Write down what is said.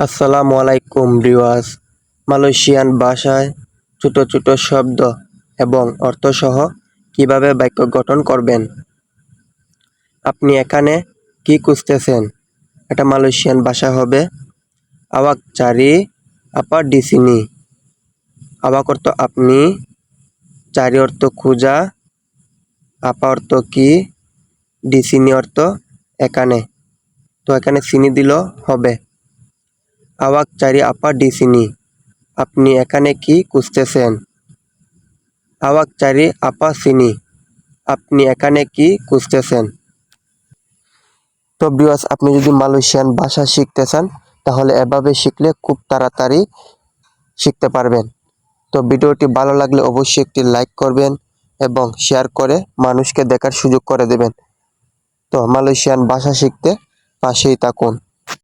আসসালামু আলাইকুম viewers. Malaysian ভাষায় ছোট ছোট শব্দ এবং অর্থসহ কিভাবে বাক্য গঠন করবেন। আপনি এখানে কি খুঁজতেছেন? এটা মালয়েশিয়ান ভাষা হবে আওয়াক চারি আপা di sini। আওয়াক অর্থ আপনি, চারি অর্থ খোঁজা, আপা অর্থ কি, di sini অর্থ এখানে। তো এখানে সিনি দিল হবে। আওয়াক চারি আপা di sini। আপনি এখানে কি খুঁজতেছেন? আওয়াক চারি আপা sini। আপনি এখানে কি খুঁজতেছেন? তো ভিউয়ার্স, আপনি যদি মালয়েশিয়ান ভাষা শিখতে চান তাহলে এভাবে শিখলে খুব তাড়াতাড়ি শিখতে পারবেন। তো ভিডিওটি ভালো লাগলে অবশ্যই একটি লাইক করবেন এবং শেয়ার করে মানুষকে দেখার সুযোগ করে দেবেন। তো মালয়েশিয়ান ভাষা শিখতে পাশেই থাকুন।